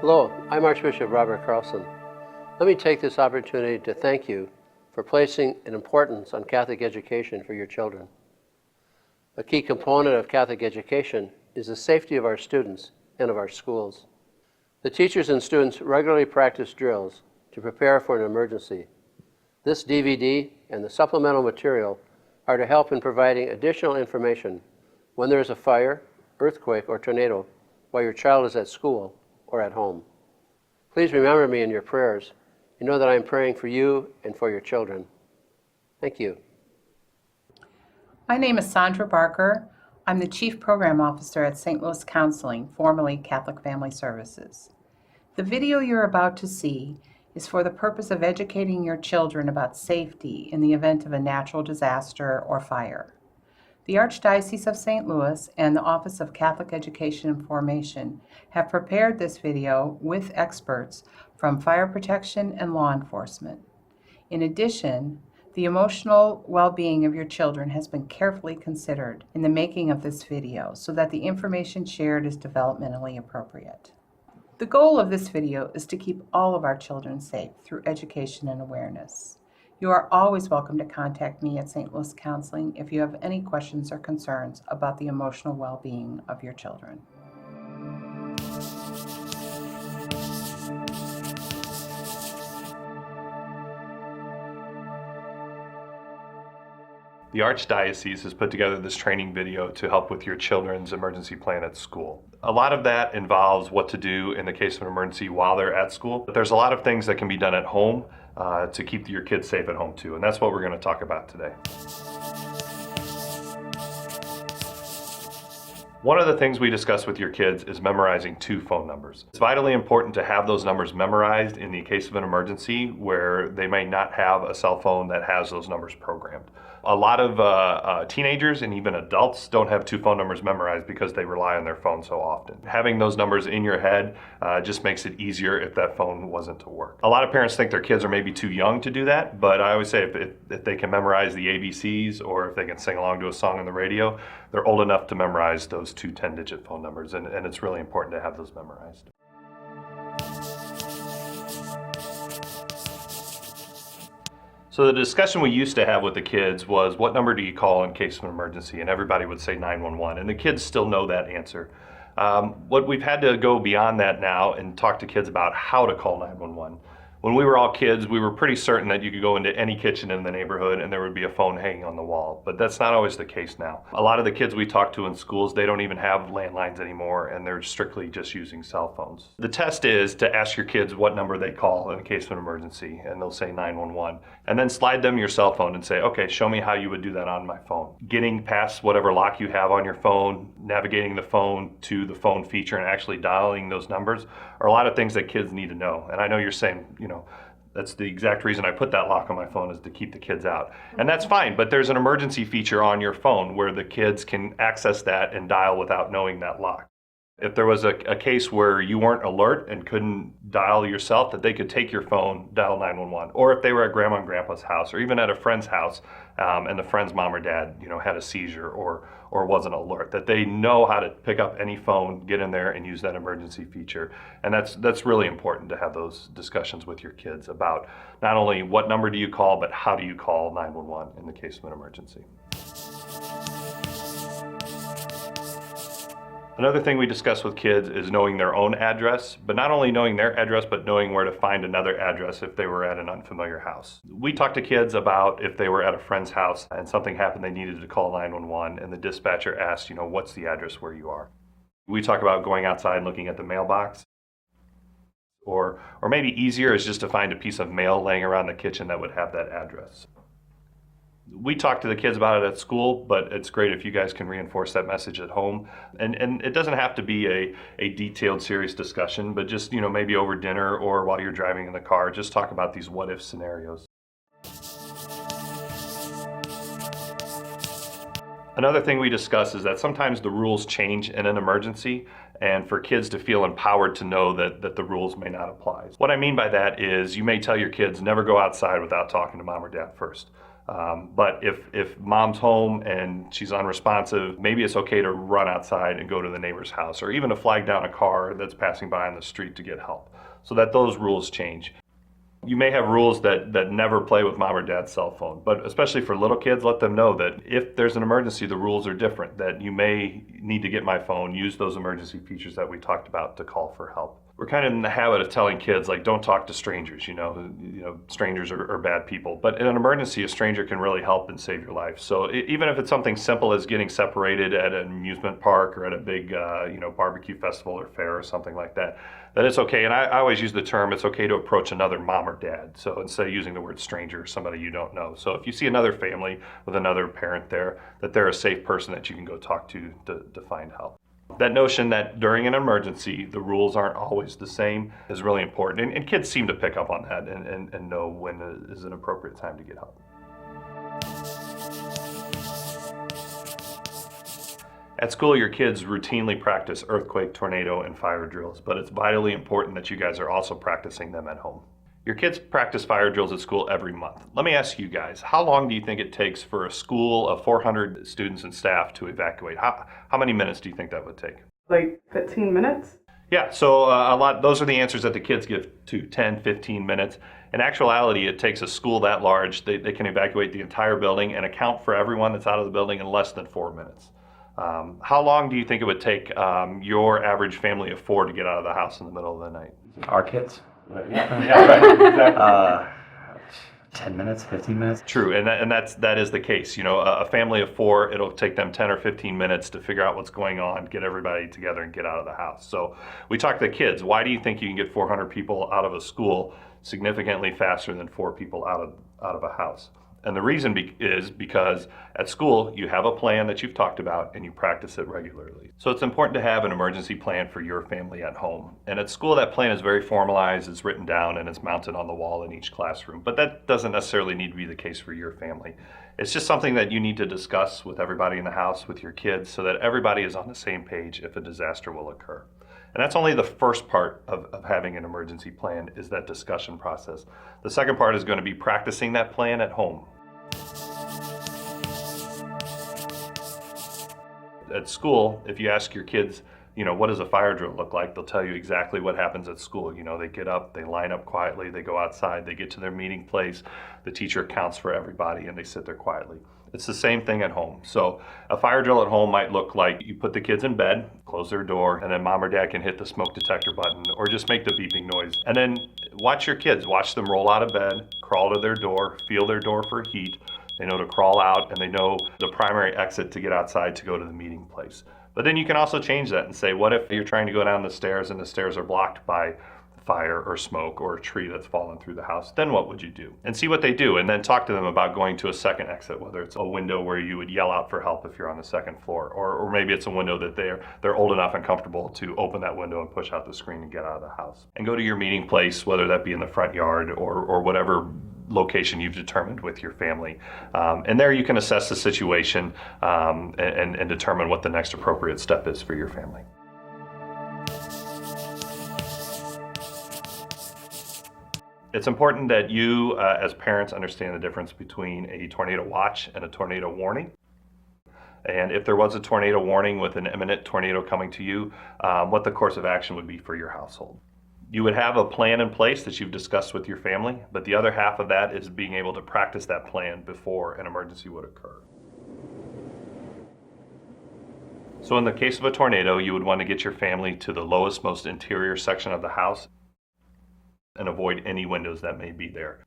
Hello, I'm Archbishop Robert Carlson. Let me take this opportunity to thank you for placing an importance on Catholic education for your children. A key component of Catholic education is the safety of our students and of our schools. The teachers and students regularly practice drills to prepare for an emergency. This DVD and the supplemental material are to help in providing additional information when there is a fire, earthquake, or tornado while your child is at school or at home. Please remember me in your prayers. You know that I am praying for you and for your children. Thank you. My name is Sandra Barker. I'm the Chief Program Officer at St. Louis Counseling, formerly Catholic Family Services. The video you're about to see is for the purpose of educating your children about safety in the event of a natural disaster or fire. The Archdiocese of St. Louis and the Office of Catholic Education and Formation have prepared this video with experts from fire protection and law enforcement. In addition, the emotional well-being of your children has been carefully considered in the making of this video so that the information shared is developmentally appropriate. The goal of this video is to keep all of our children safe through education and awareness. You are always welcome to contact me at St. Louis Counseling if you have any questions or concerns about the emotional well-being of your children. The Archdiocese has put together this training video to help with your children's emergency plan at school. A lot of that involves what to do in the case of an emergency while they're at school, but there's a lot of things that can be done at home to keep your kids safe at home too, and that's what we're going to talk about today. One of the things we discuss with your kids is memorizing 2 phone numbers. It's vitally important to have those numbers memorized in the case of an emergency where they may not have a cell phone that has those numbers programmed. A lot of teenagers and even adults don't have 2 phone numbers memorized because they rely on their phone so often. Having those numbers in your head just makes it easier if that phone wasn't to work. A lot of parents think their kids are maybe too young to do that, but I always say if they can memorize the ABCs or if they can sing along to a song on the radio, they're old enough to memorize those 2 10-digit phone numbers, and it's really important to have those memorized. So the discussion we used to have with the kids was, what number do you call in case of an emergency? And everybody would say 911, and the kids still know that answer. What we've had to go beyond that now and talk to kids about how to call 911. When we were all kids, we were pretty certain that you could go into any kitchen in the neighborhood and there would be a phone hanging on the wall, but that's not always the case now. A lot of the kids we talk to in schools, they don't even have landlines anymore and they're strictly just using cell phones. The test is to ask your kids what number they call in case of an emergency, and they'll say 911, and then slide them your cell phone and say, okay, show me how you would do that on my phone. Getting past whatever lock you have on your phone, navigating the phone to the phone feature and actually dialing those numbers are a lot of things that kids need to know. And I know you're saying, that's the exact reason I put that lock on my phone, is to keep the kids out. And that's fine, but there's an emergency feature on your phone where the kids can access that and dial without knowing that lock. If there was a case where you weren't alert and couldn't dial yourself, that they could take your phone, dial 911. Or if they were at grandma and grandpa's house, or even at a friend's house, and the friend's mom or dad, had a seizure or wasn't alert, that they know how to pick up any phone, get in there and use that emergency feature. And that's really important to have those discussions with your kids about not only what number do you call, but how do you call 911 in the case of an emergency. Another thing we discuss with kids is knowing their own address, but not only knowing their address, but knowing where to find another address if they were at an unfamiliar house. We talk to kids about if they were at a friend's house and something happened, they needed to call 911, and the dispatcher asked, what's the address where you are? We talk about going outside and looking at the mailbox. Or maybe easier is just to find a piece of mail laying around the kitchen that would have that address. We talk to the kids about it at school, but it's great if you guys can reinforce that message at home. And it doesn't have to be a detailed, serious discussion, but just, maybe over dinner or while you're driving in the car, just talk about these what-if scenarios. Another thing we discuss is that sometimes the rules change in an emergency, and for kids to feel empowered to know that the rules may not apply. What I mean by that is you may tell your kids never go outside without talking to mom or dad first. But if mom's home and she's unresponsive, maybe it's okay to run outside and go to the neighbor's house, or even to flag down a car that's passing by on the street to get help, so that those rules change. You may have rules that never play with mom or dad's cell phone, but especially for little kids, let them know that if there's an emergency, the rules are different, that you may need to get my phone, use those emergency features that we talked about to call for help. We're kind of in the habit of telling kids, like, don't talk to strangers, strangers are bad people. But in an emergency, a stranger can really help and save your life. So even if it's something simple as getting separated at an amusement park or at a big, barbecue festival or fair or something like that, then it's okay. And I always use the term, it's okay to approach another mom or dad. So instead of using the word stranger, somebody you don't know. So if you see another family with another parent there, that they're a safe person that you can go talk to find help. That notion that during an emergency, the rules aren't always the same is really important. And kids seem to pick up on that and know when is an appropriate time to get help. At school, your kids routinely practice earthquake, tornado, and fire drills, but it's vitally important that you guys are also practicing them at home. Your kids practice fire drills at school every month. Let me ask you guys, how long do you think it takes for a school of 400 students and staff to evacuate? How many minutes do you think that would take? Like 15 minutes? Yeah, so a lot. Those are the answers that the kids give to 10, 15 minutes. In actuality, it takes a school that large, they can evacuate the entire building and account for everyone that's out of the building in less than 4 minutes. How long do you think it would take your average family of 4 to get out of the house in the middle of the night? Our kids. Yeah, right, exactly. 10 minutes, 15 minutes. True, and that is the case. A family of 4, it'll take them 10 or 15 minutes to figure out what's going on, get everybody together, and get out of the house. So we talk to the kids. Why do you think you can get 400 people out of a school significantly faster than 4 people out of a house? And the reason is because at school, you have a plan that you've talked about and you practice it regularly. So it's important to have an emergency plan for your family at home. And at school, that plan is very formalized, it's written down, and it's mounted on the wall in each classroom. But that doesn't necessarily need to be the case for your family. It's just something that you need to discuss with everybody in the house, with your kids, so that everybody is on the same page if a disaster will occur. And that's only the first part of having an emergency plan, is that discussion process. The second part is going to be practicing that plan at home. At school, if you ask your kids, what does a fire drill look like? They'll tell you exactly what happens at school. They get up, they line up quietly, they go outside, they get to their meeting place, the teacher counts for everybody, and they sit there quietly. It's the same thing at home. So a fire drill at home might look like you put the kids in bed, close their door, and then mom or dad can hit the smoke detector button or just make the beeping noise. And then watch your kids, watch them roll out of bed, crawl to their door, feel their door for heat. They know to crawl out, and they know the primary exit to get outside to go to the meeting place. But then you can also change that and say, what if you're trying to go down the stairs and the stairs are blocked by fire or smoke or a tree that's fallen through the house? Then what would you do? And see what they do, and then talk to them about going to a second exit, whether it's a window where you would yell out for help if you're on the second floor, or maybe it's a window that they're old enough and comfortable to open that window and push out the screen and get out of the house. And go to your meeting place, whether that be in the front yard or whatever location you've determined with your family. And there you can assess the situation and determine what the next appropriate step is for your family. It's important that you, as parents, understand the difference between a tornado watch and a tornado warning. And if there was a tornado warning with an imminent tornado coming to you, what the course of action would be for your household. You would have a plan in place that you've discussed with your family, but the other half of that is being able to practice that plan before an emergency would occur. So in the case of a tornado, you would want to get your family to the lowest, most interior section of the house and avoid any windows that may be there.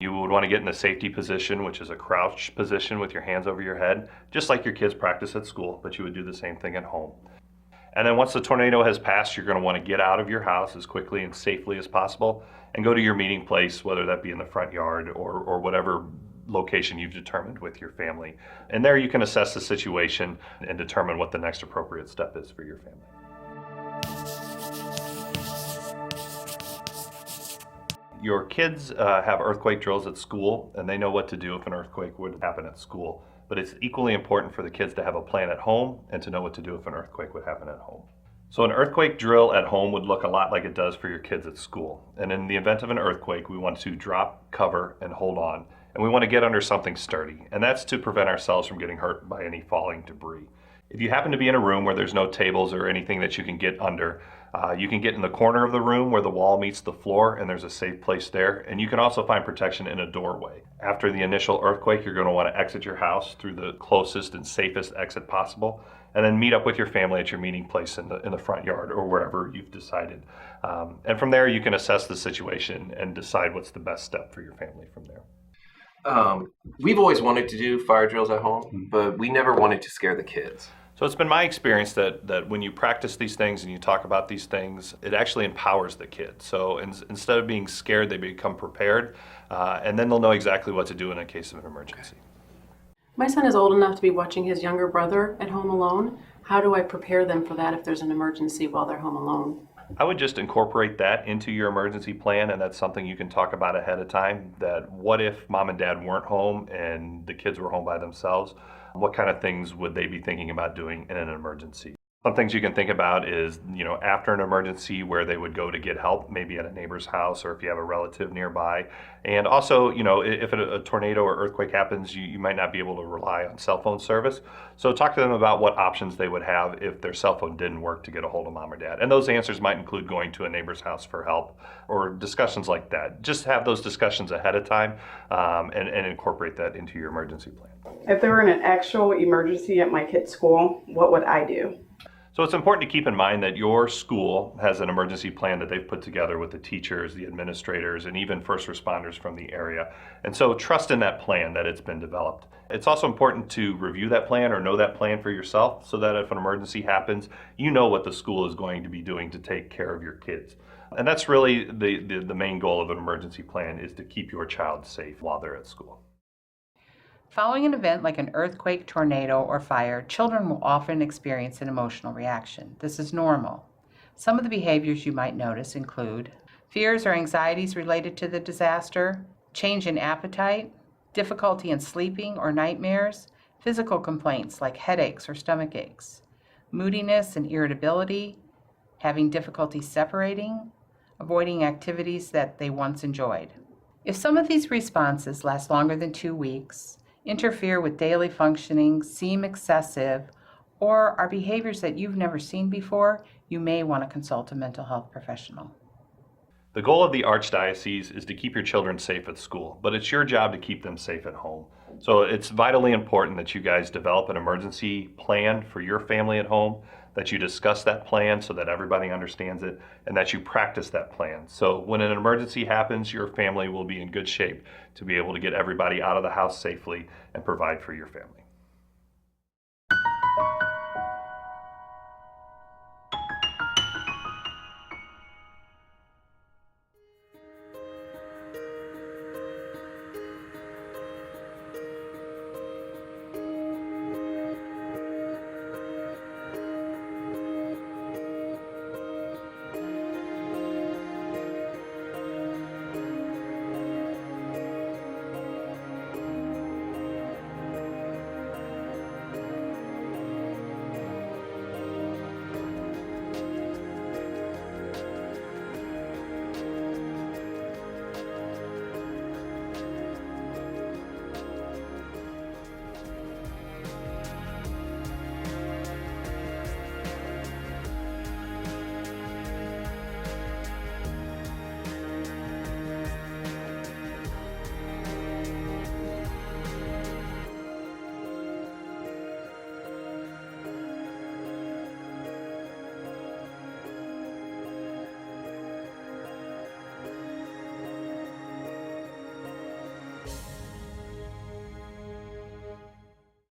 You would want to get in a safety position, which is a crouch position with your hands over your head, just like your kids practice at school, but you would do the same thing at home. And then once the tornado has passed, you're going to want to get out of your house as quickly and safely as possible and go to your meeting place, whether that be in the front yard or whatever location you've determined with your family. And there you can assess the situation and determine what the next appropriate step is for your family. Your kids have earthquake drills at school, and they know what to do if an earthquake would happen at school. But it's equally important for the kids to have a plan at home and to know what to do if an earthquake would happen at home. So an earthquake drill at home would look a lot like it does for your kids at school. And in the event of an earthquake, we want to drop, cover, and hold on. and we want to get under something sturdy, and that's to prevent ourselves from getting hurt by any falling debris. If you happen to be in a room where there's no tables or anything that you can get under, you can get in the corner of the room where the wall meets the floor, and there's a safe place there. And you can also find protection in a doorway. After the initial earthquake, you're going to want to exit your house through the closest and safest exit possible, and then meet up with your family at your meeting place in the front yard or wherever you've decided. And from there, you can assess the situation and decide what's the best step for your family from there. We've always wanted to do fire drills at home, but we never wanted to scare the kids. So it's been my experience that when you practice these things and you talk about these things, it actually empowers the kids. So instead of being scared, they become prepared, and then they'll know exactly what to do in a case of an emergency. My son is old enough to be watching his younger brother at home alone. How do I prepare them for that if there's an emergency while they're home alone? I would just incorporate that into your emergency plan, and that's something you can talk about ahead of time, that what if mom and dad weren't home and the kids were home by themselves? What kind of things would they be thinking about doing in an emergency? Some things you can think about is, after an emergency, where they would go to get help, maybe at a neighbor's house or if you have a relative nearby. And also, if a tornado or earthquake happens, you might not be able to rely on cell phone service. So talk to them about what options they would have if their cell phone didn't work to get a hold of mom or dad. And those answers might include going to a neighbor's house for help or discussions like that. Just have those discussions ahead of time and incorporate that into your emergency plan. If there were an actual emergency at my kid's school, what would I do? So it's important to keep in mind that your school has an emergency plan that they've put together with the teachers, the administrators, and even first responders from the area. And so trust in that plan that it's been developed. It's also important to review that plan or know that plan for yourself so that if an emergency happens, you know what the school is going to be doing to take care of your kids. And that's really the main goal of an emergency plan, is to keep your child safe while they're at school. Following an event like an earthquake, tornado, or fire, children will often experience an emotional reaction. This is normal. Some of the behaviors you might notice include fears or anxieties related to the disaster, change in appetite, difficulty in sleeping or nightmares, physical complaints like headaches or stomach aches, moodiness and irritability, having difficulty separating, avoiding activities that they once enjoyed. If some of these responses last longer than 2 weeks, interfere with daily functioning, seem excessive, or are behaviors that you've never seen before, you may want to consult a mental health professional. The goal of the Archdiocese is to keep your children safe at school, but it's your job to keep them safe at home. So it's vitally important that you guys develop an emergency plan for your family at home, that you discuss that plan so that everybody understands it, and that you practice that plan. So when an emergency happens, your family will be in good shape to be able to get everybody out of the house safely and provide for your family.